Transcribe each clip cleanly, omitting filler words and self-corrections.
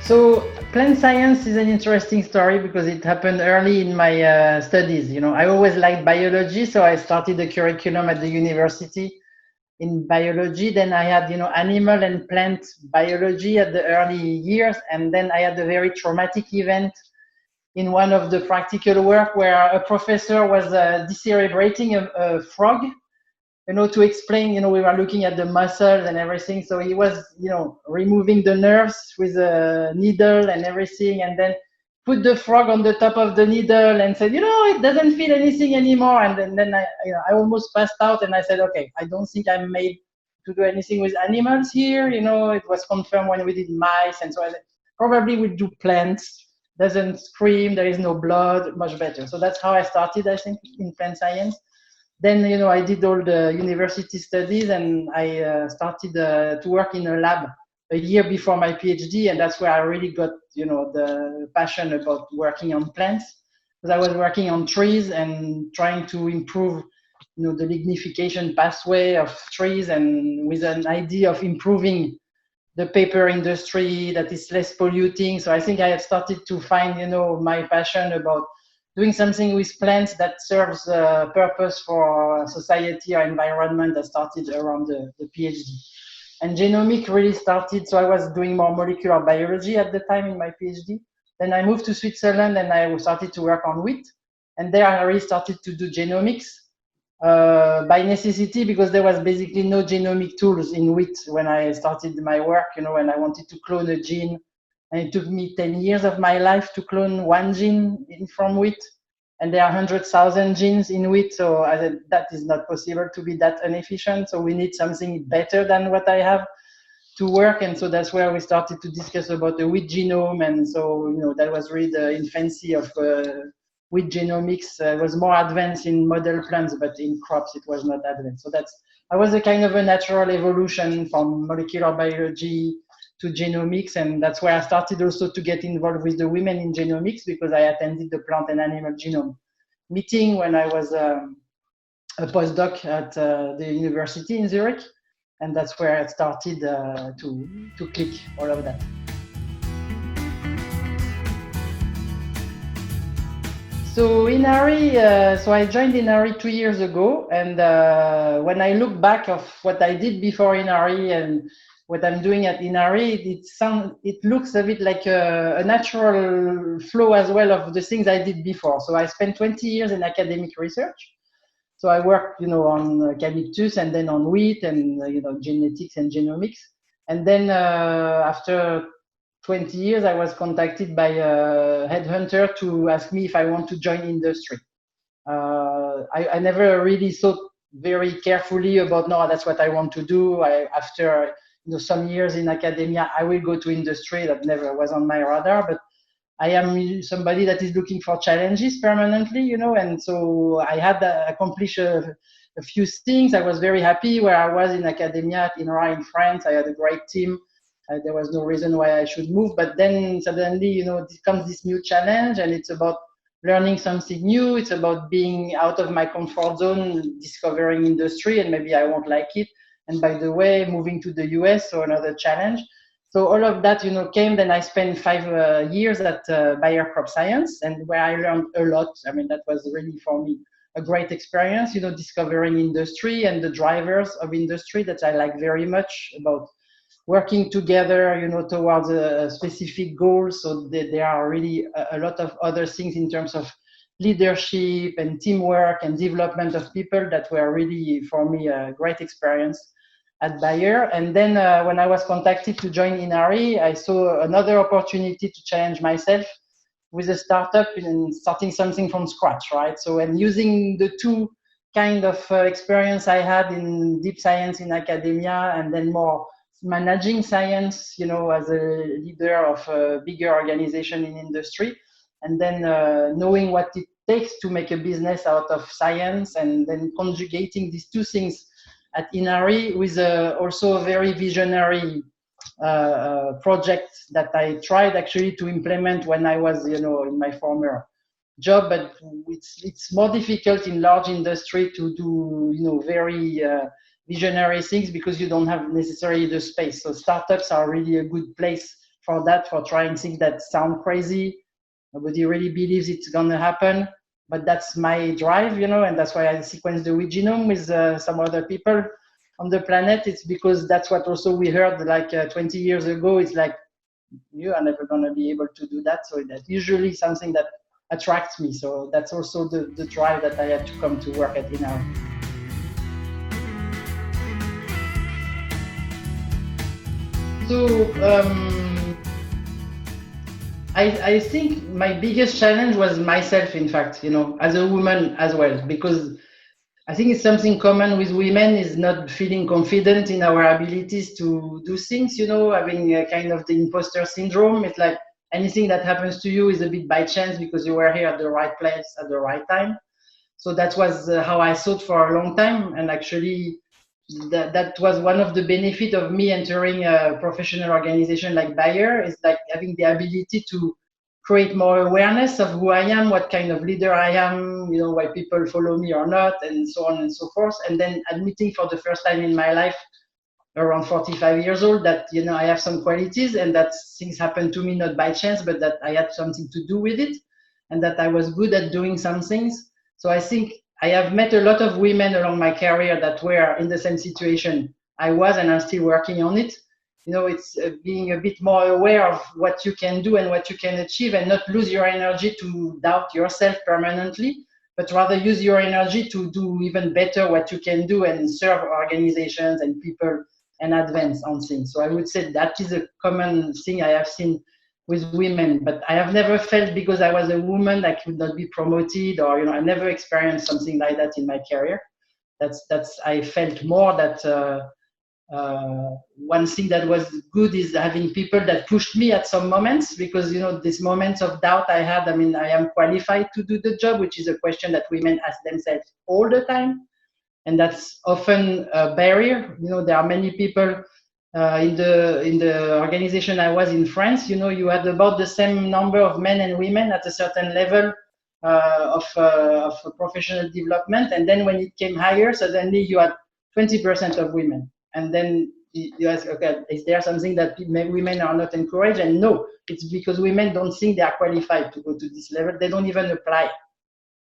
So plant science is an interesting story because it happened early in my studies. I always liked biology, so I started the curriculum at the university in biology. Then I had, animal and plant biology at the early years, and then I had a very traumatic event in one of the practical work where a professor was decerebrating a frog, to explain, we were looking at the muscles and everything. So he was, removing the nerves with a needle and everything, and then put the frog on the top of the needle and said, it doesn't feel anything anymore. And then I almost passed out, and I said, okay, I don't think I'm made to do anything with animals here. It was confirmed when we did mice, and so I said, probably we do plants. Doesn't scream, there is no blood, much better. So that's how I started, I think, in plant science. Then I did all the university studies, and I started to work in a lab a year before my PhD, and that's where I really got the passion about working on plants, because I was working on trees and trying to improve the lignification pathway of trees, and with an idea of improving the paper industry that is less polluting. So I think I have started to find my passion about doing something with plants that serves a purpose for society or environment, that started around the PhD. And genomic really started, so I was doing more molecular biology at the time in my PhD. Then I moved to Switzerland and I started to work on wheat. And there I really started to do genomics by necessity, because there was basically no genomic tools in wheat when I started my work, when I wanted to clone a gene. And it took me 10 years of my life to clone one gene from wheat. And there are 100,000 genes in wheat. So I said, that is not possible to be that inefficient. So we need something better than what I have to work. And so that's where we started to discuss about the wheat genome. And so, that was really the infancy of wheat genomics. It was more advanced in model plants, but in crops it was not advanced. So I was a kind of a natural evolution from molecular biology to genomics, and that's where I started also to get involved with the women in genomics, because I attended the plant and animal genome meeting when I was a postdoc at the university in Zurich, and that's where I started to click all of that. So Inari, so I joined Inari 2 years ago, and when I look back of what I did before Inari and what I'm doing at Inari, it looks a bit like a natural flow as well of the things I did before. So I spent 20 years in academic research. So I worked, on eucalyptus, and then on wheat, and genetics and genomics. And then after 20 years, I was contacted by a headhunter to ask me if I want to join industry. I never really thought very carefully about, no, that's what I want to do. After some years in academia, I will go to industry. That never was on my radar, but I am somebody that is looking for challenges permanently, and so I had accomplished a few things. I was very happy where I was in academia at INRA in France. I had a great team. There was no reason why I should move, but then suddenly, comes this new challenge, and it's about learning something new. It's about being out of my comfort zone, discovering industry, and maybe I won't like it. And by the way, moving to the US, so another challenge. So all of that, came. Then I spent 5 years at Bayer Crop Science, and where I learned a lot. I mean, that was really for me a great experience, discovering industry and the drivers of industry that I like very much, about working together, towards a specific goal. So there are really a lot of other things in terms of leadership and teamwork and development of people that were really, for me, a great experience at Bayer. And then when I was contacted to join Inari, I saw another opportunity to challenge myself with a startup and starting something from scratch, right? So, and using the two kind of experience I had in deep science in academia, and then more managing science, as a leader of a bigger organization in industry, and then knowing what it takes to make a business out of science, and then conjugating these two things at Inari with also a very visionary project that I tried actually to implement when I was, in my former job, but it's more difficult in large industry to do, very visionary things, because you don't have necessarily the space. So startups are really a good place for that, for trying things that sound crazy. Nobody really believes it's gonna happen, but that's my drive, and that's why I sequenced the wheat genome with some other people on the planet. It's because that's what also we heard like 20 years ago. It's like, you are never gonna be able to do that. So that's usually something that attracts me. So that's also the drive that I had to come to work at INAO. So I think my biggest challenge was myself, in fact, as a woman as well, because I think it's something common with women is not feeling confident in our abilities to do things, having a kind of the imposter syndrome. It's like anything that happens to you is a bit by chance because you were here at the right place at the right time. So that was how I thought for a long time. And actually, that was one of the benefits of me entering a professional organization like Bayer, is like having the ability to create more awareness of who I am, what kind of leader I am, why people follow me or not, and so on and so forth. And then admitting for the first time in my life, around 45 years old, that, I have some qualities and that things happen to me not by chance, but that I had something to do with it and that I was good at doing some things. So I think I have met a lot of women along my career that were in the same situation I was, and I'm still working on it. It's being a bit more aware of what you can do and what you can achieve, and not lose your energy to doubt yourself permanently, but rather use your energy to do even better what you can do and serve organizations and people and advance on things. So I would say that is a common thing I have seen with women, but I have never felt because I was a woman I could not be promoted, or I never experienced something like that in my career. That's I felt more that one thing that was good is having people that pushed me at some moments, because these moments of doubt I had. I mean, I am qualified to do the job, which is a question that women ask themselves all the time, and that's often a barrier. There are many people. In the organization I was in France, you had about the same number of men and women at a certain level of professional development, and then when it came higher, suddenly you had 20% of women, and then you ask, okay, is there something that women are not encouraged? And no, it's because women don't think they are qualified to go to this level. They don't even apply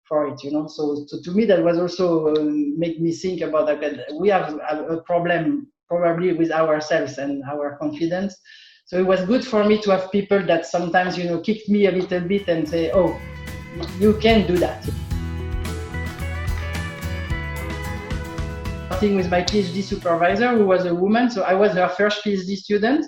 for it, So to me, that was also made me think about that. We have a problem probably with ourselves and our confidence. So it was good for me to have people that sometimes, kick me a little bit and say, oh, you can do that. Starting with my PhD supervisor, who was a woman. So I was her first PhD student.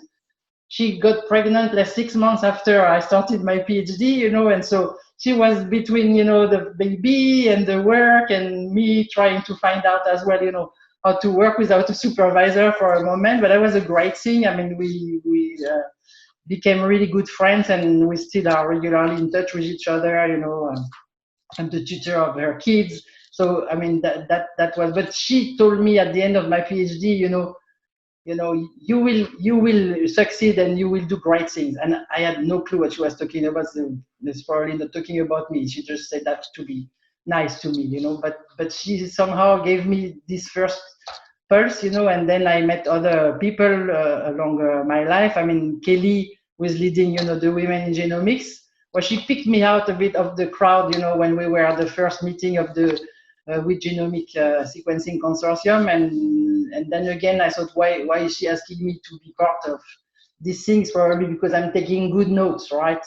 She got pregnant like 6 months after I started my PhD, and so she was between, the baby and the work, and me trying to find out as well, how to work without a supervisor for a moment. But that was a great thing. I mean, we became really good friends, and we still are regularly in touch with each other. I'm the tutor of her kids. So I mean, that was. But she told me at the end of my PhD, you will succeed and you will do great things. And I had no clue what she was talking about. So it's probably not talking about me. She just said that to be nice to me, but she somehow gave me this first pulse, and then I met other people along my life. I mean, Kelly was leading, the Women in Genomics. Well, she picked me out a bit of the crowd, when we were at the first meeting of the with Genomic Sequencing Consortium, and then again I thought, why is she asking me to be part of these things? Probably because I'm taking good notes, right?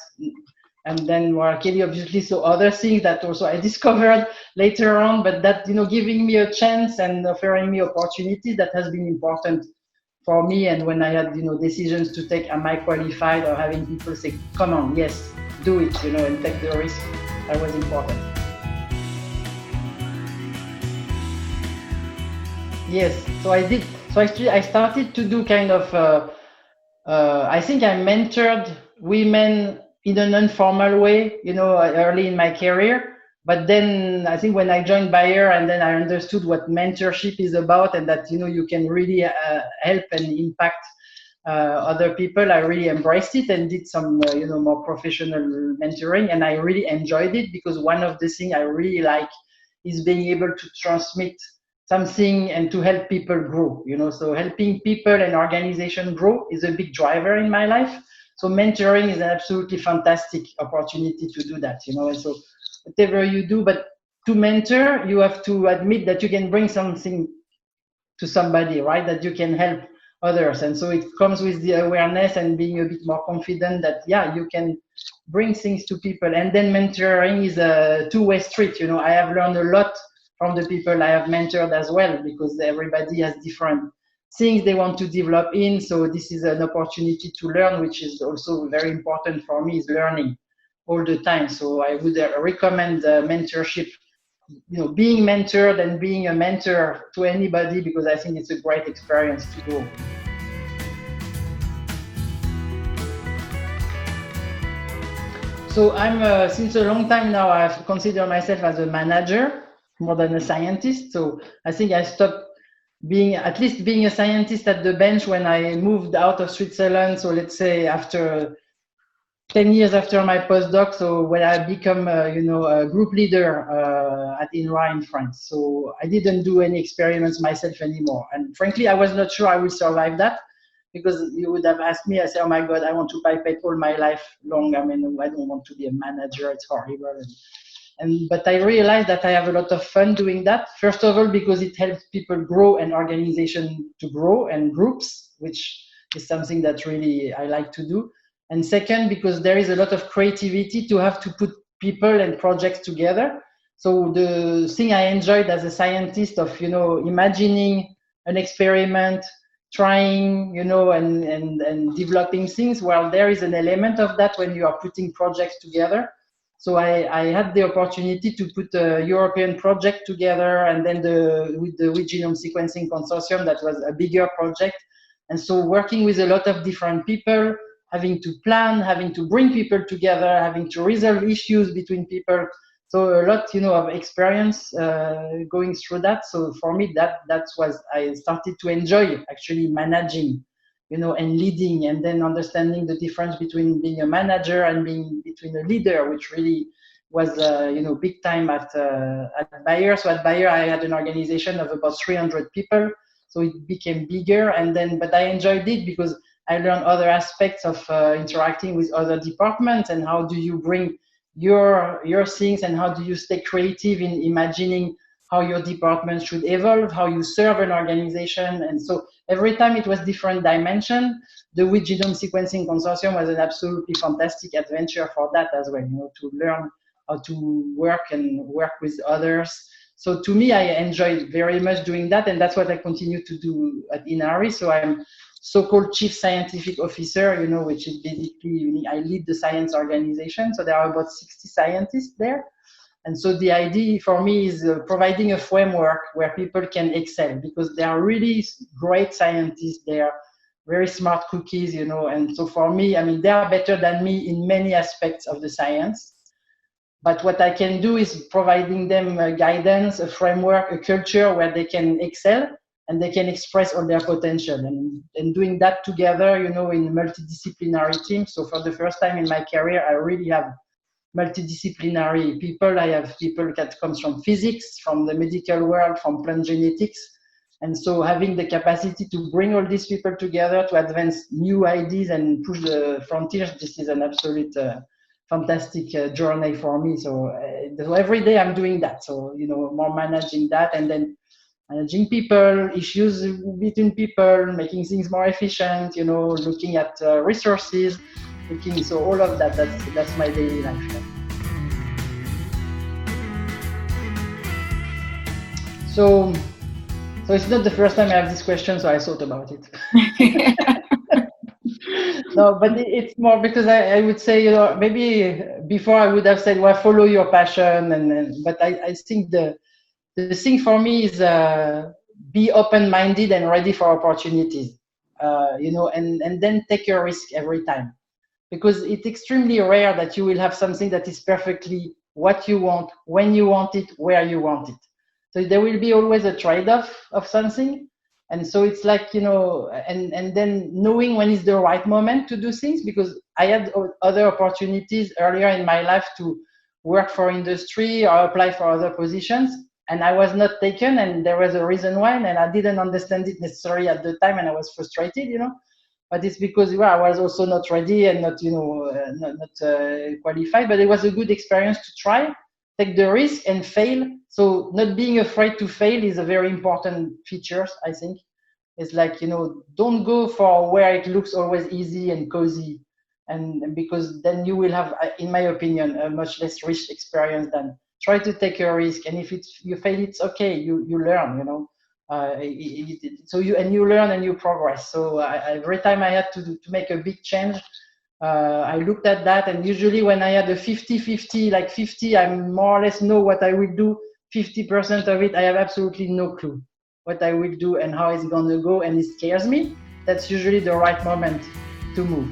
And then Kelly obviously saw other things that also I discovered later on, but that, giving me a chance and offering me opportunities, that has been important for me. And when I had, decisions to take, am I qualified, or having people say, come on, yes, do it, and take the risk, that was important. Yes, so I did. So actually, I started to do kind of, I think I mentored women in an informal way, early in my career. But then I think when I joined Bayer, and then I understood what mentorship is about, and that, you can really help and impact other people, I really embraced it and did some, more professional mentoring. And I really enjoyed it, because one of the things I really like is being able to transmit something and to help people grow, so helping people and organization grow is a big driver in my life. So mentoring is an absolutely fantastic opportunity to do that, you know. And so whatever you do, but to mentor, you have to admit that you can bring something to somebody, right? That you can help others. And so it comes with the awareness and being a bit more confident that, yeah, you can bring things to people. And then mentoring is a two-way street. You know, I have learned a lot from the people I have mentored as well, because everybody has different things they want to develop in. So this is an opportunity to learn, which is also very important for me, is learning all the time. So I would recommend mentorship, you know, being mentored and being a mentor to anybody, because I think it's a great experience to go. So I'm since a long time now, I consider myself as a manager more than a scientist. So I think I stopped being, at least being a scientist at the bench, when I moved out of Switzerland. So let's say after 10 years after my postdoc, so when I become, a group leader at INRA in France. So I didn't do any experiments myself anymore. And frankly, I was not sure I would survive that, because you would have asked me, I say, oh my God, I want to pipette all my life long. I mean, I don't want to be a manager, it's horrible. But I realized that I have a lot of fun doing that. First of all, because it helps people grow and organization to grow, and groups, which is something that really I like to do. And second, because there is a lot of creativity to have to put people and projects together. So the thing I enjoyed as a scientist of, imagining an experiment, trying, and developing things, well, there is an element of that when you are putting projects together. So I had the opportunity to put a European project together, and then with the Wheat Genome Sequencing Consortium, that was a bigger project. And so working with a lot of different people, having to plan, having to bring people together, having to resolve issues between people. So a lot, of experience going through that. So for me, that was, I started to enjoy actually managing, and leading, and then understanding the difference between being a manager and being between a leader, which really was, big time at Bayer. So at Bayer, I had an organization of about 300 people. So it became bigger, but I enjoyed it because I learned other aspects of interacting with other departments, and how do you bring your things, and how do you stay creative in imagining how your department should evolve, how you serve an organization. And so every time it was different dimension. The Wheat Genome Sequencing Consortium was an absolutely fantastic adventure for that as well, to learn how to work with others. So to me, I enjoyed very much doing that, and that's what I continue to do at INARI. So I'm so-called Chief Scientific Officer, which is basically, I lead the science organization. So there are about 60 scientists there. And so the idea for me is providing a framework where people can excel, because they are really great scientists. They are very smart cookies, and so for me, they are better than me in many aspects of the science. But what I can do is providing them guidance, a framework, a culture where they can excel and they can express all their potential, and doing that together, in multidisciplinary teams. So for the first time in my career, I really have multidisciplinary people. I have people that comes from physics, from the medical world, from plant genetics. And so having the capacity to bring all these people together to advance new ideas and push the frontiers, this is an absolute fantastic journey for me. So every day I'm doing that. So, more managing that, and then managing people, issues between people, making things more efficient, looking at resources, so all of that's my daily life. So it's not the first time I have this question, so I thought about it. No, but it's more because I would say, maybe before I would have said, well, follow your passion, but I think the thing for me is be open-minded and ready for opportunities, and then take a risk every time. Because it's extremely rare that you will have something that is perfectly what you want, when you want it, where you want it. So there will be always a trade-off of something. And so it's like, and then knowing when is the right moment to do things, because I had other opportunities earlier in my life to work for industry or apply for other positions, and I was not taken, and there was a reason why, and I didn't understand it necessarily at the time, and I was frustrated, but it's because I was also not ready and not not qualified. But it was a good experience to try, take the risk and fail. So not being afraid to fail is a very important feature, I think. It's like, don't go for where it looks always easy and cozy, and because then you will have, in my opinion, a much less rich experience than try to take a risk. And if you fail, it's okay. You learn, so you learn and you progress. So every time I had to make a big change, I looked at that, and usually when I had a 50-50, like 50, I more or less know what I will do. 50% of it, I have absolutely no clue what I will do and how it's going to go, and it scares me. That's usually the right moment to move.